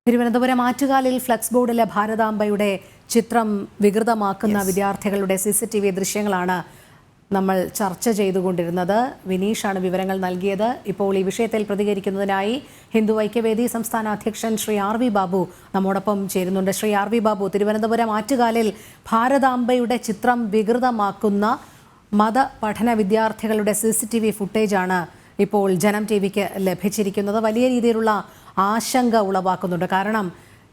Thiruvananthapuram ആറ്റുകാലിൽ flux ബോർഡിലെ ഭാരതാംബയുടെ ചിത്രം വികൃതമാക്കുന്ന വിദ്യാർത്ഥികളുടെ CCTV ദൃശ്യങ്ങളാണ് നമ്മൾ ചർച്ച ചെയ്തുകൊണ്ടിരുന്നത്. വിനീഷാണ് വിവരങ്ങൾ നൽകിയത്. ഇപ്പോൾ ഈ വിഷയത്തിൽ പ്രതികരിക്കുന്നതിനായി ഹിന്ദു ഐക്യവേദി സംസ്ഥാന അധ്യക്ഷൻ ശ്രീ RV ബാബു നമ്മോടൊപ്പം ചേരുന്നുണ്ട്. ശ്രീ RV ബാബു, തിരുവനന്തപുരം ആറ്റുകാലിൽ ഭാരതാംബയുടെ ചിത്രം വികൃതമാക്കുന്ന മതപഠന വിദ്യാർത്ഥികളുടെ CCTV ഫുട്ടേജാണ് ഇപ്പോൾ ജനം TVക്ക് ലഭിച്ചിരിക്കുന്നത്. വലിയ രീതിയിലുള്ള ആശങ്ക ഉളവാക്കുന്നുണ്ട്. കാരണം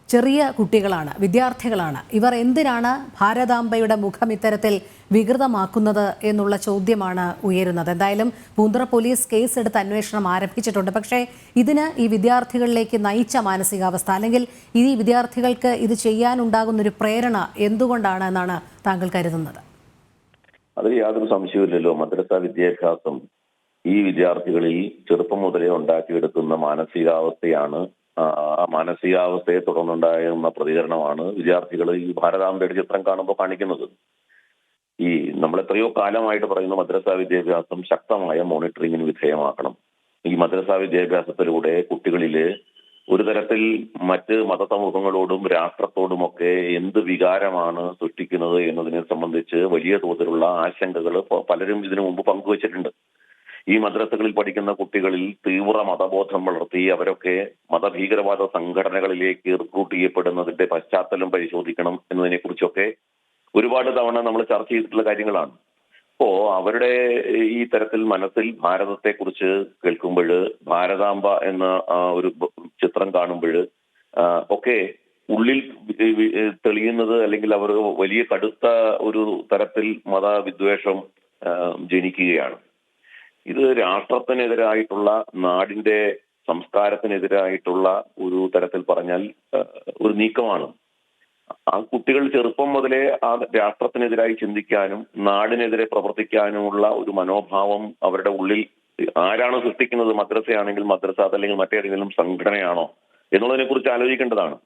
ചെറിയ കുട്ടികളാണ്, വിദ്യാർത്ഥികളാണ്. ഇവർ എന്തിനാണ് ഭാരതാംബയുടെ മുഖം ഇത്തരത്തിൽ വികൃതമാക്കുന്നത് എന്നുള്ള ചോദ്യമാണ് ഉയരുന്നത്. എന്തായാലും പൂന്തുറ പോലീസ് കേസെടുത്ത് അന്വേഷണം ആരംഭിച്ചിട്ടുണ്ട്. പക്ഷേ ഇതിന് ഈ വിദ്യാർത്ഥികളിലേക്ക് നയിച്ച മാനസികാവസ്ഥ, അല്ലെങ്കിൽ ഈ വിദ്യാർത്ഥികൾക്ക് ഇത് ചെയ്യാനുണ്ടാകുന്നൊരു പ്രേരണ എന്തുകൊണ്ടാണ് എന്നാണ് താങ്കൾ കരുതുന്നത്? അതിൽ യാതൊരു സംശയമില്ലല്ലോ. മദ്രസ വിദ്യാഭ്യാസം ഈ വിദ്യാർത്ഥികളിൽ ചെറുപ്പം മുതലേ ഉണ്ടാക്കിയെടുക്കുന്ന മാനസികാവസ്ഥയാണ്. ആ മാനസികാവസ്ഥയെ തുടർന്നുണ്ടാകുന്ന പ്രതികരണമാണ് വിദ്യാർത്ഥികൾ ഈ ഭാരതാംബയുടെ ചിത്രം കാണുമ്പോൾ കാണിക്കുന്നത്. ഈ നമ്മൾ എത്രയോ കാലമായിട്ട് പറയുന്ന മദ്രസ വിദ്യാഭ്യാസം ശക്തമായ മോണിറ്ററിങ്ങിന് വിധേയമാക്കണം. ഈ മദ്രസ വിദ്യാഭ്യാസത്തിലൂടെ കുട്ടികളില് ഒരു തരത്തിൽ മറ്റ് മതസമൂഹങ്ങളോടും രാഷ്ട്രത്തോടുമൊക്കെ എന്ത് വികാരമാണ് സൃഷ്ടിക്കുന്നത് എന്നതിനെ സംബന്ധിച്ച് വലിയ തോതിലുള്ള ആശങ്കകൾ പലരും ഇതിനു മുമ്പ് പങ്കുവച്ചിട്ടുണ്ട്. ഈ മദ്രസകളിൽ പഠിക്കുന്ന കുട്ടികളിൽ തീവ്ര മതബോധം വളർത്തി അവരൊക്കെ മതഭീകരവാദ സംഘടനകളിലേക്ക് റിക്രൂട്ട് ചെയ്യപ്പെടുന്നതിന്റെ പശ്ചാത്തലം പരിശോധിക്കണം എന്നതിനെ കുറിച്ചൊക്കെ ഒരുപാട് തവണ നമ്മൾ ചർച്ച ചെയ്തിട്ടുള്ള കാര്യങ്ങളാണ്. അപ്പോ അവരുടെ ഈ തരത്തിൽ മനസ്സിൽ ഭാരതത്തെ കുറിച്ച് കേൾക്കുമ്പോൾ, ഭാരതാംബ എന്ന ഒരു ചിത്രം കാണുമ്പോൾ ഒക്കെ ഉള്ളിൽ തെളിയുന്നത്, അല്ലെങ്കിൽ അവർ വലിയ കടുത്ത ഒരു തരത്തിൽ മതവിദ്വേഷം ജനിക്കുകയാണ്. ഇത് രാഷ്ട്രത്തിനെതിരായിട്ടുള്ള, നാടിന്റെ സംസ്കാരത്തിനെതിരായിട്ടുള്ള ഒരു തരത്തിൽ പറഞ്ഞാൽ ഒരു നീക്കമാണ്. ആ കുട്ടികൾ ചെറുപ്പം മുതലേ ആ രാഷ്ട്രത്തിനെതിരായി ചിന്തിക്കാനും നാടിനെതിരെ പ്രവർത്തിക്കാനുമുള്ള ഒരു മനോഭാവം അവരുടെ ഉള്ളിൽ ആരാണ് സൃഷ്ടിക്കുന്നത്? മദ്രസയാണെങ്കിൽ മദ്രസ, അതല്ലെങ്കിൽ മറ്റേതെങ്കിലും സംഘടനയാണോ എന്നുള്ളതിനെ കുറിച്ച് ആലോചിക്കേണ്ടതാണ്.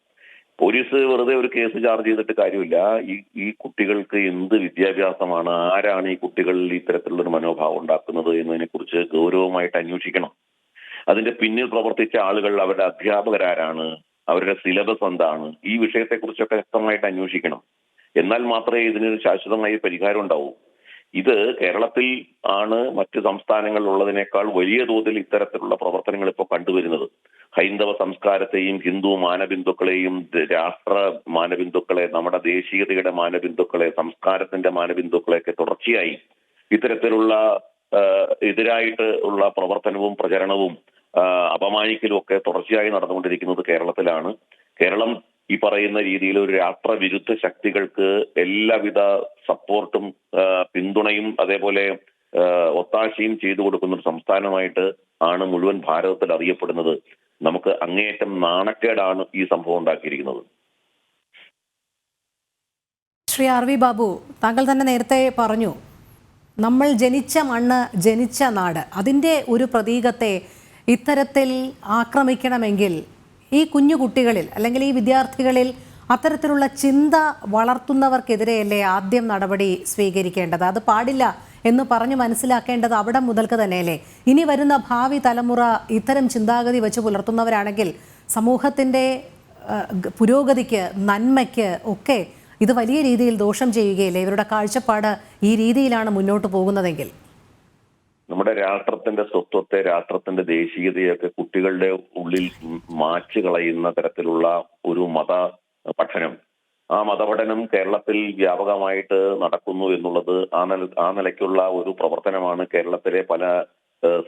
പോലീസ് വെറുതെ ഒരു കേസ് ചാർജ് ചെയ്തിട്ട് കാര്യമില്ല. ഈ കുട്ടികൾക്ക് എന്ത് വിദ്യാഭ്യാസമാണ്, ആരാണ് ഈ കുട്ടികളിൽ ഇത്തരത്തിലുള്ള ഒരു മനോഭാവം ഉണ്ടാക്കുന്നത് എന്നതിനെ കുറിച്ച് ഗൗരവമായിട്ട് അന്വേഷിക്കണം. അതിന്റെ പിന്നിൽ പ്രവർത്തിച്ച ആളുകൾ, അവരുടെ അധ്യാപകരാരാണ്, അവരുടെ സിലബസ് എന്താണ്, ഈ വിഷയത്തെക്കുറിച്ചൊക്കെ വ്യക്തമായിട്ട് അന്വേഷിക്കണം. എന്നാൽ മാത്രമേ ഇതിനൊരു ശാശ്വതമായ പരിഹാരം ഉണ്ടാവൂ. ഇത് കേരളത്തിൽ ആണ് മറ്റ് സംസ്ഥാനങ്ങളിലുള്ളതിനേക്കാൾ വലിയ തോതിൽ ഇത്തരത്തിലുള്ള പ്രവർത്തനങ്ങൾ ഇപ്പോൾ കണ്ടുവരുന്നത്. ഹൈന്ദവ സംസ്കാരത്തെയും ഹിന്ദു മാനബിന്ദുക്കളെയും, രാഷ്ട്ര മാനബിന്ദുക്കളെ, നമ്മുടെ ദേശീയതയുടെ മാനബിന്ദുക്കളെ, സംസ്കാരത്തിന്റെ മാനബിന്ദുക്കളെയൊക്കെ തുടർച്ചയായി ഇത്തരത്തിലുള്ള എതിരായിട്ട് ഉള്ള പ്രവർത്തനവും പ്രചരണവും അപമാനിക്കലും ഒക്കെ തുടർച്ചയായി നടന്നുകൊണ്ടിരിക്കുന്നത് കേരളത്തിലാണ്. കേരളം ഈ പറയുന്ന രീതിയിൽ ഒരു രാഷ്ട്രവിരുദ്ധ ശക്തികൾക്ക് എല്ലാവിധ സപ്പോർട്ടും പിന്തുണയും അതേപോലെ ഒത്താശയും ചെയ്തു കൊടുക്കുന്ന ഒരു സംസ്ഥാനമായിട്ട് ആണ് മുഴുവൻ ഭാരതത്തിൽ അറിയപ്പെടുന്നത്. നമുക്ക് അങ്ങേയറ്റം നാണക്കേടാണ് ഈ സംഭവം ഉണ്ടാക്കിയിരിക്കുന്നത്. ശ്രീ RV ബാബു, താങ്കൾ തന്നെ നേരത്തെ പറഞ്ഞു, നമ്മൾ ജനിച്ച മണ്ണ്, ജനിച്ച നാട്, അതിൻ്റെ ഒരു പ്രതീകത്തെ ഇത്തരത്തിൽ ആക്രമിക്കണമെങ്കിൽ ഈ കുഞ്ഞു കുട്ടികളിൽ, അല്ലെങ്കിൽ ഈ വിദ്യാർത്ഥികളിൽ അത്തരത്തിലുള്ള ചിന്ത വളർത്തുന്നവർക്കെതിരെയല്ലേ ആദ്യം നടപടി സ്വീകരിക്കേണ്ടത്? അത് പാടില്ല എന്ന് പറഞ്ഞു മനസ്സിലാക്കേണ്ടത് അവിടെ മുതൽക്ക് തന്നെയല്ലേ? ഇനി വരുന്ന ഭാവി തലമുറ ഇത്തരം ചിന്താഗതി വെച്ച് പുലർത്തുന്നവരാണെങ്കിൽ സമൂഹത്തിൻ്റെ പുരോഗതിക്ക്, നന്മയ്ക്ക് ഒക്കെ ഇത് വലിയ രീതിയിൽ ദോഷം ചെയ്യുകയില്ലേ? ഇവരുടെ കാഴ്ചപ്പാട് ഈ രീതിയിലാണ് മുന്നോട്ട് പോകുന്നതെങ്കിൽ. നമ്മുടെ രാഷ്ട്രത്തിന്റെ സ്വത്വത്തെ, രാഷ്ട്രത്തിന്റെ ദേശീയതയൊക്കെ കുട്ടികളുടെ ഉള്ളിൽ മാച്ചു കളയുന്ന തരത്തിലുള്ള ഒരു മത പഠനം, ആ മതപഠനം കേരളത്തിൽ വ്യാപകമായിട്ട് നടക്കുന്നു എന്നുള്ളത് ആ നിലയ്ക്കുള്ള ഒരു പ്രവർത്തനമാണ് കേരളത്തിലെ പല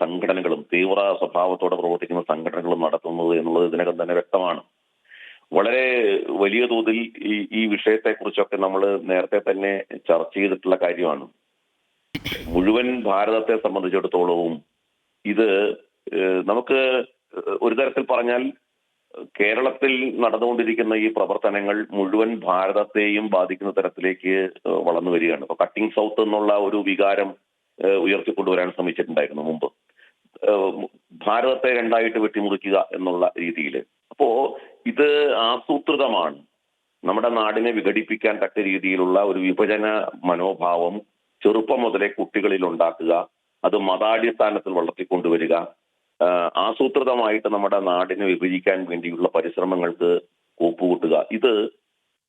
സംഘടനകളും, തീവ്ര സ്വഭാവത്തോടെ പ്രവർത്തിക്കുന്ന സംഘടനകളും നടത്തുന്നത് എന്നുള്ളത് ഇതിനകം തന്നെ വ്യക്തമാണ്. വളരെ വലിയ തോതിൽ ഈ വിഷയത്തെക്കുറിച്ചൊക്കെ നമ്മൾ നേരത്തെ തന്നെ ചർച്ച ചെയ്തിട്ടുള്ള കാര്യമാണ്. മുഴുവൻ ഭാരതത്തെ സംബന്ധിച്ചിടത്തോളവും ഇത് നമുക്ക് ഒരു തരത്തിൽ പറഞ്ഞാൽ കേരളത്തിൽ നടന്നുകൊണ്ടിരിക്കുന്ന ഈ പ്രവർത്തനങ്ങൾ മുഴുവൻ ഭാരതത്തെയും ബാധിക്കുന്ന തരത്തിലേക്ക് വളർന്നു വരികയാണ്. ഇപ്പൊ കട്ടിംഗ് സൗത്ത് എന്നുള്ള ഒരു വികാരം ഉയർത്തിക്കൊണ്ടുവരാൻ ശ്രമിച്ചിട്ടുണ്ടായിരുന്നു മുമ്പ്, ഭാരതത്തെ രണ്ടായിട്ട് വെട്ടിമുറിക്കുക എന്നുള്ള രീതിയിൽ. അപ്പോ ഇത് ആസൂത്രിതമാണ്. നമ്മുടെ നാടിനെ വിഘടിപ്പിക്കാൻ തക്ക രീതിയിലുള്ള ഒരു വിഭജന മനോഭാവം ചെറുപ്പം മുതലേ കുട്ടികളിൽ ഉണ്ടാക്കുക, അത് മതാടിസ്ഥാനത്തിൽ വളർത്തിക്കൊണ്ടുവരിക, ആസൂത്രിതമായിട്ട് നമ്മുടെ നാടിനെ വിഭജിക്കാൻ വേണ്ടിയുള്ള പരിശ്രമങ്ങൾക്ക് ഒപ്പുകൂട്ടുക, ഇത്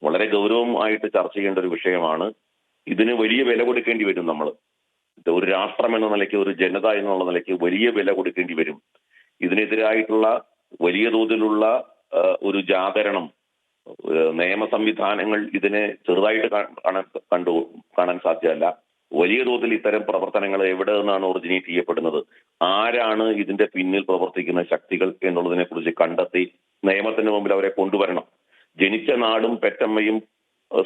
വളരെ ഗൗരവമായിട്ട് ചർച്ച ചെയ്യേണ്ട ഒരു വിഷയമാണ്. ഇതിന് വലിയ വില കൊടുക്കേണ്ടി വരും നമ്മൾ. ഒരു രാഷ്ട്രം എന്ന നിലയ്ക്ക്, ഒരു ജനത എന്നുള്ള നിലയ്ക്ക് വലിയ വില കൊടുക്കേണ്ടി വരും. ഇതിനെതിരായിട്ടുള്ള വലിയ തോതിലുള്ള ഒരു ജാഗരണം, നിയമ സംവിധാനങ്ങൾ ഇതിനെ ചെറുതായിട്ട് കാണാൻ സാധ്യമല്ല. വലിയ തോതിൽ ഇത്തരം പ്രവർത്തനങ്ങൾ എവിടെ നിന്നാണ് ഒറിജിനേറ്റ് ചെയ്യപ്പെടുന്നത്, ആരാണ് ഇതിന്റെ പിന്നിൽ പ്രവർത്തിക്കുന്ന ശക്തികൾ എന്നുള്ളതിനെ കുറിച്ച് കണ്ടെത്തി നിയമത്തിന് മുമ്പിൽ അവരെ കൊണ്ടുവരണം. ജനിച്ച നാടും പെറ്റമ്മയും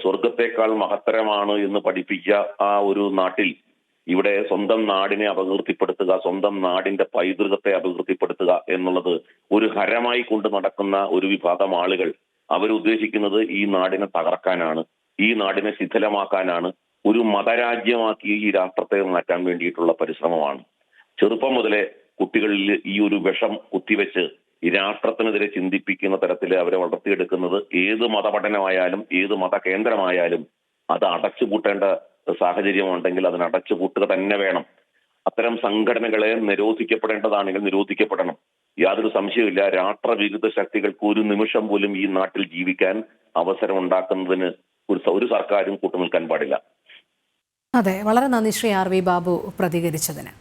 സ്വർഗത്തെക്കാൾ മഹത്തരമാണ് എന്ന് പഠിപ്പിക്കുക ആ ഒരു നാട്ടിൽ ഇവിടെ സ്വന്തം നാടിനെ അപകീർത്തിപ്പെടുത്തുക, സ്വന്തം നാടിന്റെ പൈതൃകത്തെ അപകീർത്തിപ്പെടുത്തുക എന്നുള്ളത് ഒരു ഹരമായി കൊണ്ട് നടക്കുന്ന ഒരു വിഭാഗം ആളുകൾ അവരുദ്ദേശിക്കുന്നത് ഈ നാടിനെ തകർക്കാനാണ്, ഈ നാടിനെ ശിഥിലമാക്കാനാണ്, ഒരു മതരാജ്യമാക്കി ഈ രാഷ്ട്രത്തെ മാറ്റാൻ വേണ്ടിയിട്ടുള്ള പരിശ്രമമാണ്. ചെറുപ്പം മുതലേ കുട്ടികളിൽ ഈ ഒരു വിഷം കുത്തിവെച്ച് ഈ രാഷ്ട്രത്തിനെതിരെ ചിന്തിപ്പിക്കുന്ന തരത്തിൽ അവരെ വളർത്തിയെടുക്കുന്നത് ഏത് മതപഠനമായാലും ഏത് മതകേന്ദ്രമായാലും അത് അടച്ചുപൂട്ടേണ്ട സാഹചര്യമുണ്ടെങ്കിൽ അതിന് അടച്ചുപൂട്ടുക തന്നെ വേണം. അത്തരം സംഘടനകളെ നിരോധിക്കപ്പെടേണ്ടതാണെങ്കിൽ നിരോധിക്കപ്പെടണം. യാതൊരു സംശയമില്ല, രാഷ്ട്രവിരുദ്ധ ശക്തികൾക്ക് ഒരു നിമിഷം പോലും ഈ നാട്ടിൽ ജീവിക്കാൻ അവസരം ഉണ്ടാക്കുന്നതിന് ഒരു സർക്കാരും കൂട്ടുനിൽക്കാൻ പാടില്ല. അതെ, വളരെ നന്ദി ശ്രീ ആർ വി ബാബു പ്രതികരിച്ചതിന്.